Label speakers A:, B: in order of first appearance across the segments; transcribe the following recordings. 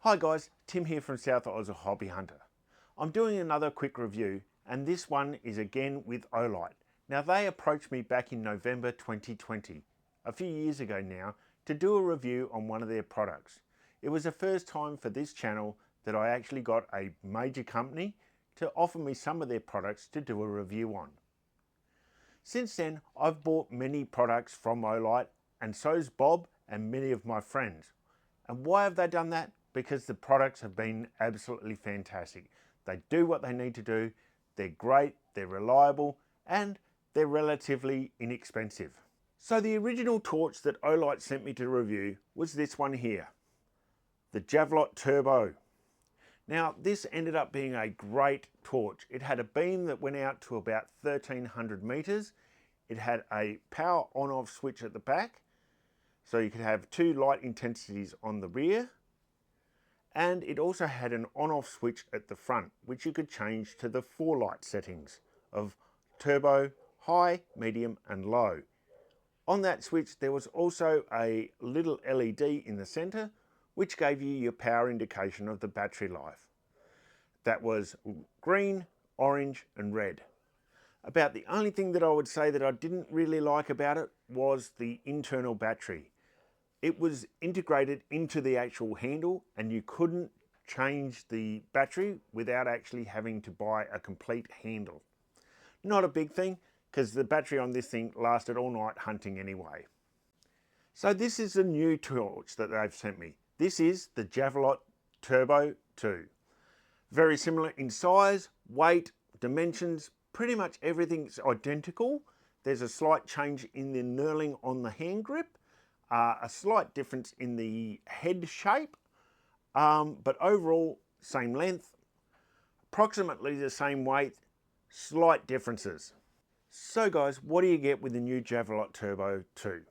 A: Hi guys, Tim here from South Oz Hobby Hunter. I'm doing another quick review and this one is again with Olight. Now they approached me back in November 2020, a few years ago now, to do a review on one of their products. It was the first time for this channel that I actually got a major company to offer me some of their products to do a review on. Since then, I've bought many products from Olight and so's Bob and many of my friends. And why have they done that? Because the products have been absolutely fantastic. They do what they need to do, they're great, they're reliable, and they're relatively inexpensive. So the original torch that Olight sent me to review was this one here, the Javelot Turbo. Now this ended up being a great torch. It had a beam that went out to about 1300 meters. It had a power on-off switch at the back, so you could have two light intensities on the rear. And it also had an on-off switch at the front, which you could change to the 4 light settings of turbo, high, medium and low. On that switch there was also a little LED in the center, which gave you your power indication of the battery life. That was green, orange and red. About the only thing that I would say that I didn't really like about it was the internal battery. It was integrated into the actual handle and you couldn't change the battery without actually having to buy a complete handle. Not a big thing because the battery on this thing lasted all night hunting anyway. So this is a new torch that they've sent me. This is the Javelot Turbo 2. Very similar in size, weight, dimensions, pretty much everything's identical. There's a slight change in the knurling on the hand grip. A slight difference in the head shape, but overall same length, approximately the same weight, slight differences. So guys, what do you get with the new Javelot Turbo 2?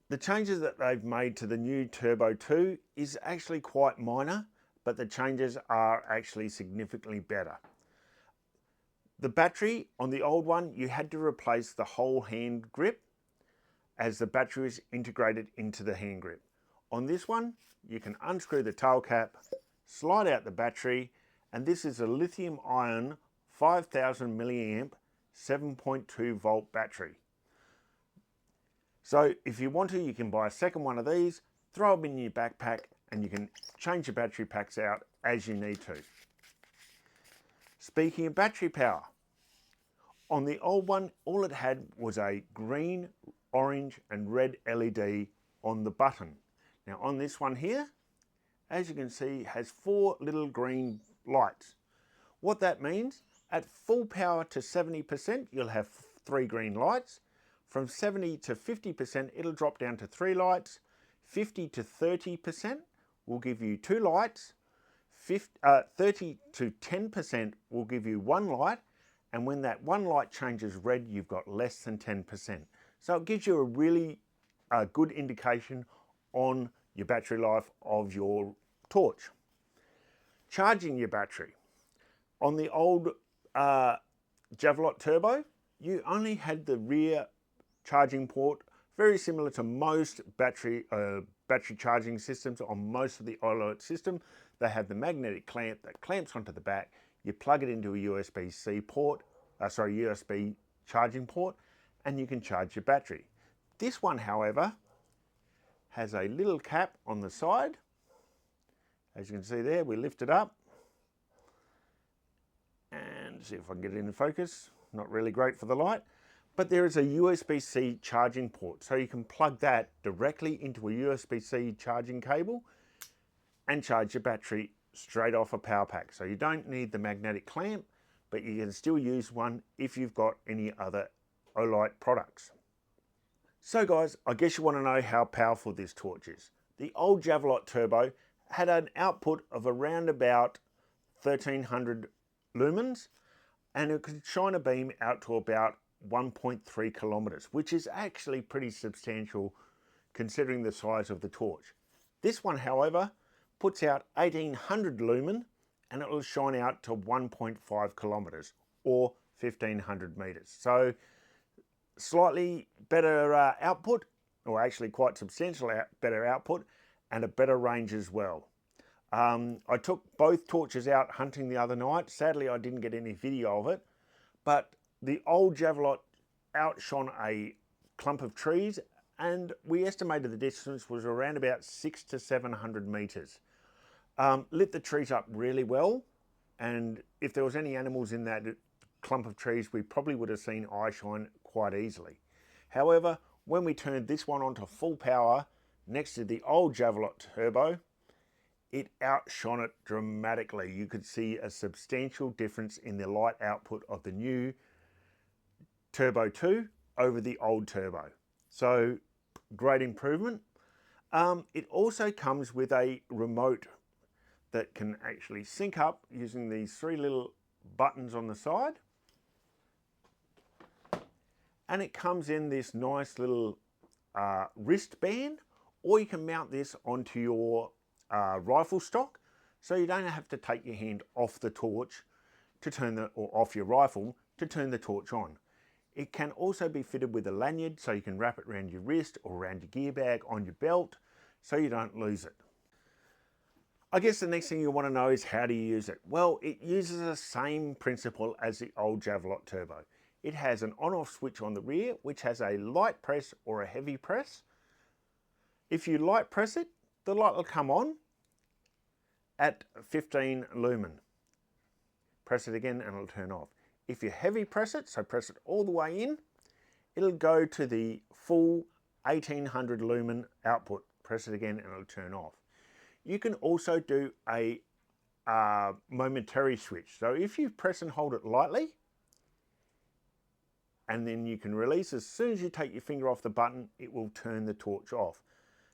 A: The changes that they've made to the new Turbo 2 is actually quite minor, but the changes are actually significantly better. The battery on the old one, you had to replace the whole hand grip, as the battery is integrated into the hand grip. On this one, you can unscrew the tail cap, slide out the battery, and this is a lithium ion 5000 milliamp 7.2 volt battery. So if you want to, you can buy a second one of these, throw them in your backpack, and you can change your battery packs out as you need to. Speaking of battery power, on the old one, all it had was a green, orange and red LED on the button. Now on this one here, as you can see, has 4 little green lights. What that means, at full power to 70%, you'll have 3 green lights. From 70 to 50%, it'll drop down to 3 lights. 50 to 30% will give you 2 lights. 30 to 10% will give you 1 light. And when that 1 light changes red, you've got less than 10%. So it gives you a really good indication on your battery life of your torch. Charging your battery. On the old Javelot Turbo, you only had the rear charging port, very similar to most battery charging systems on most of the Olight system. They have the magnetic clamp that clamps onto the back. You plug it into a USB-C port, USB charging port, and you can charge your battery. This one, however, has a little cap on the side. As you can see there, we lift it up and see if I can get it in focus. Not really great for the light, but there is a USB-C charging port, so you can plug that directly into a USB-C charging cable and charge your battery straight off a power pack. So you don't need the magnetic clamp, but you can still use one if you've got any other Olight products. So guys, I guess you want to know how powerful this torch is. The old Javelot Turbo had an output of around about 1300 lumens, and it could shine a beam out to about 1.3 kilometers, which is actually pretty substantial considering the size of the torch. This one, however, puts out 1800 lumen and it will shine out to 1.5 kilometers or 1500 meters. So slightly better output, or actually quite substantial better output, and a better range as well. I took both torches out hunting the other night. Sadly, I didn't get any video of it, but the old Javelot outshone a clump of trees, and we estimated the distance was around about 600 to 700 meters. Lit the trees up really well, and if there was any animals in that clump of trees, we probably would have seen eye shine quite easily. However, when we turned this one onto full power next to the old Javelot Turbo, it outshone it dramatically. You could see a substantial difference in the light output of the new Turbo 2 over the old Turbo. So great improvement. It also comes with a remote that can actually sync up using these three little buttons on the side. And it comes in this nice little wristband, or you can mount this onto your rifle stock, so you don't have to take your hand off the torch to turn or off your rifle to turn the torch on. It can also be fitted with a lanyard, so you can wrap it around your wrist or around your gear bag on your belt so you don't lose it. I guess the next thing you want to know is how do you use it? Well, it uses the same principle as the old Javelot Turbo. It has an on-off switch on the rear, which has a light press or a heavy press. If you light press it, the light will come on at 15 lumen. Press it again and it'll turn off. If you heavy press it, so press it all the way in, it'll go to the full 1800 lumen output. Press it again and it'll turn off. You can also do a momentary switch. So if you press and hold it lightly, and then you can release, as soon as you take your finger off the button, it will turn the torch off.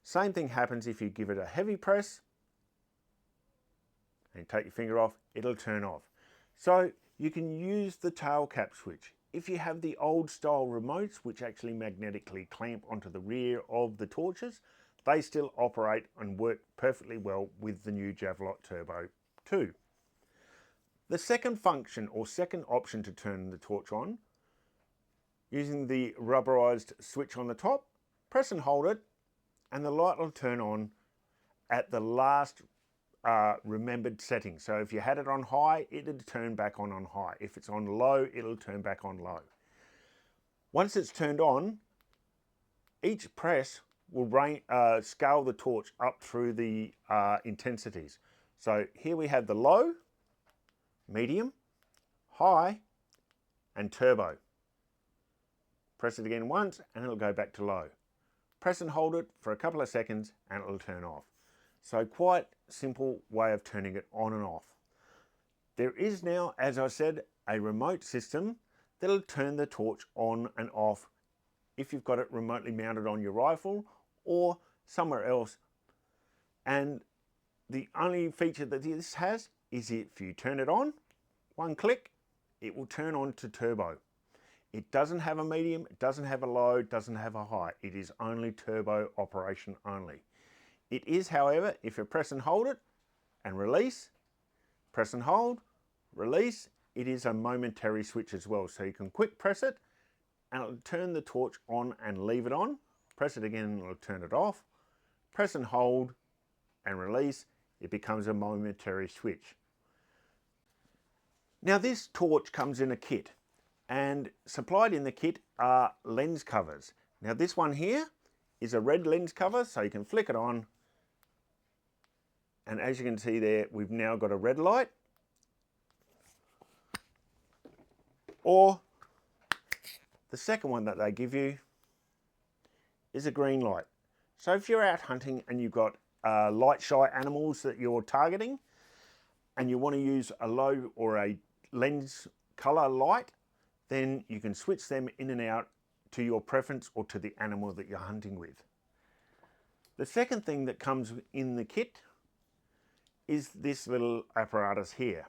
A: Same thing happens if you give it a heavy press and take your finger off, it'll turn off. So you can use the tail cap switch. If you have the old style remotes, which actually magnetically clamp onto the rear of the torches, they still operate and work perfectly well with the new Javelot Turbo 2. The second function or second option to turn the torch on, using the rubberized switch on the top, press and hold it, and the light will turn on at the last remembered setting. So if you had it on high, it'll turn back on high. If it's on low, it'll turn back on low. Once it's turned on, each press will scale the torch up through the intensities. So here we have the low, medium, high, and turbo. Press it again once and it'll go back to low. Press and hold it for a couple of seconds and it'll turn off. So quite simple way of turning it on and off. There is now, as I said, a remote system that'll turn the torch on and off if you've got it remotely mounted on your rifle or somewhere else. And the only feature that this has is if you turn it on, one click, it will turn on to turbo. It doesn't have a medium, it doesn't have a low, it doesn't have a high. It is only turbo operation only. It is, however, if you press and hold it and release, press and hold, release, it is a momentary switch as well. So you can quick press it and it'll turn the torch on and leave it on. Press it again and it'll turn it off. Press and hold and release, it becomes a momentary switch. Now this torch comes in a kit, and supplied in the kit are lens covers. Now this one here is a red lens cover, so you can flick it on, and as you can see there, we've now got a red light, or the second one that they give you is a green light. So if you're out hunting and you've got light shy animals that you're targeting and you want to use a low or a lens color light, then you can switch them in and out to your preference or to the animal that you're hunting with. The second thing that comes in the kit is this little apparatus here.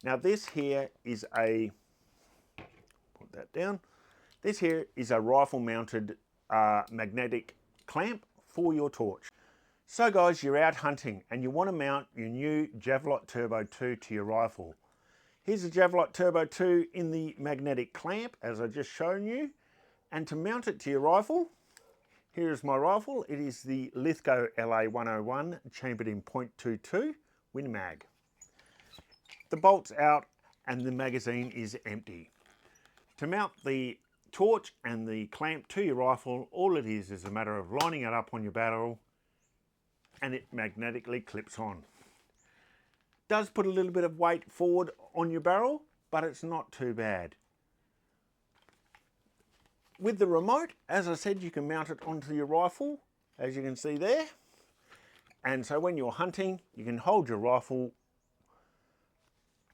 A: Now this here is a, put that down, this here is a rifle mounted magnetic clamp for your torch. So guys, you're out hunting and you want to mount your new Javelot Turbo 2 to your rifle. Here's the Javelot Turbo 2 in the magnetic clamp, as I've just shown you. And to mount it to your rifle, here is my rifle. It is the Lithgow LA 101 chambered in .22 Win Mag. The bolt's out and the magazine is empty. To mount the torch and the clamp to your rifle, all it is a matter of lining it up on your barrel and it magnetically clips on. Does put a little bit of weight forward on your barrel, but it's not too bad. With the remote, as I said, you can mount it onto your rifle, as you can see there. And so when you're hunting, you can hold your rifle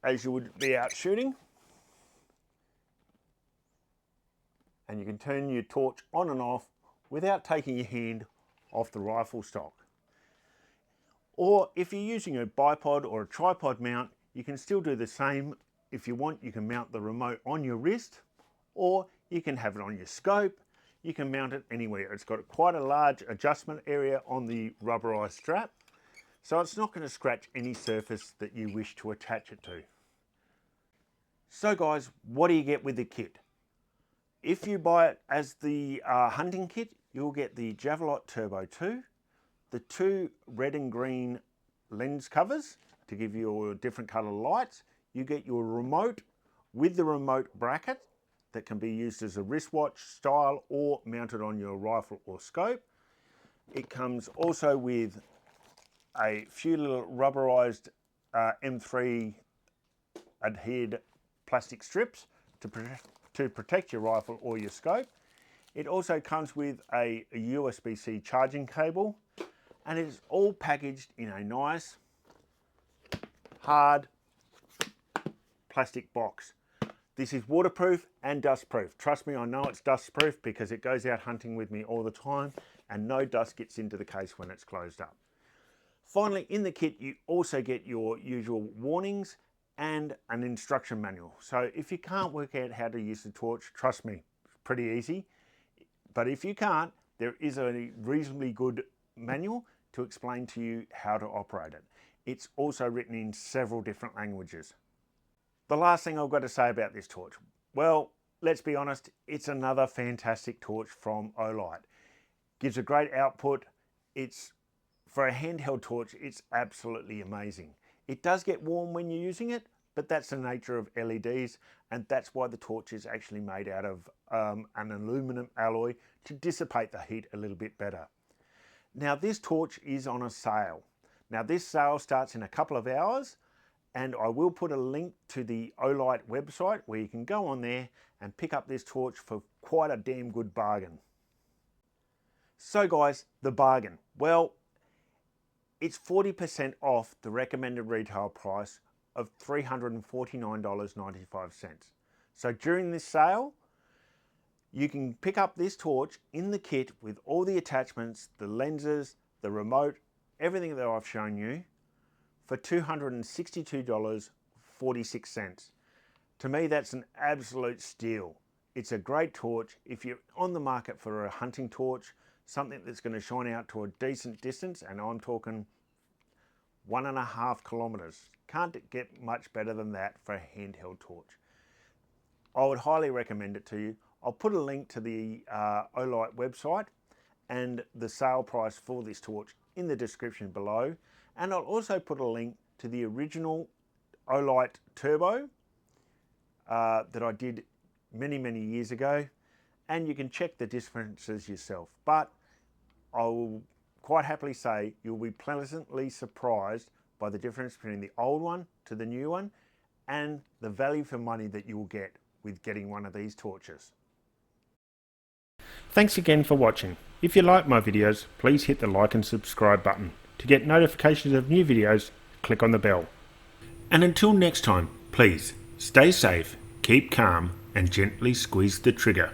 A: as you would be out shooting. And you can turn your torch on and off without taking your hand off the rifle stock. Or if you're using a bipod or a tripod mount, you can still do the same. If you want, you can mount the remote on your wrist, or you can have it on your scope. You can mount it anywhere. It's got quite a large adjustment area on the rubberized strap, so it's not going to scratch any surface that you wish to attach it to. So guys, what do you get with the kit? If you buy it as the hunting kit, you'll get the Javelot Turbo 2, the 2 red and green lens covers to give you all different color lights. You get your remote with the remote bracket that can be used as a wristwatch style or mounted on your rifle or scope. It comes also with a few little rubberized M3 adhered plastic strips to protect your rifle or your scope. It also comes with a USB-C charging cable, and it's all packaged in a nice hard plastic box. This is waterproof and dustproof. Trust me, I know it's dustproof because it goes out hunting with me all the time and no dust gets into the case when it's closed up. Finally, in the kit, you also get your usual warnings and an instruction manual. So if you can't work out how to use the torch, trust me, it's pretty easy. But if you can't, there is a reasonably good manual to explain to you how to operate it. It's also written in several different languages. The last thing I've got to say about this torch, well, let's be honest, it's another fantastic torch from Olight. Gives a great output. It's, for a handheld torch, it's absolutely amazing. It does get warm when you're using it, but that's the nature of LEDs, and that's why the torch is actually made out of an aluminum alloy to dissipate the heat a little bit better. Now this torch is on a sale. Now this sale starts in a couple of hours, and I will put a link to the Olight website where you can go on there and pick up this torch for quite a damn good bargain. So guys, the bargain. Well, it's 40% off the recommended retail price of $349.95. So during this sale, you can pick up this torch in the kit with all the attachments, the lenses, the remote, everything that I've shown you for $262.46. To me, that's an absolute steal. It's a great torch. If you're on the market for a hunting torch, something that's going to shine out to a decent distance, and I'm talking 1.5 kilometers. Can't get much better than that for a handheld torch. I would highly recommend it to you. I'll put a link to the Olight website and the sale price for this torch in the description below. And I'll also put a link to the original Javelot Turbo that I did many years ago, and you can check the differences yourself. But I will quite happily say you'll be pleasantly surprised by the difference between the old one to the new one and the value for money that you will get with getting one of these torches. Thanks again for watching. If you like my videos, please hit the like and subscribe button. To get notifications of new videos, click on the bell. And until next time, please stay safe, keep calm, and gently squeeze the trigger.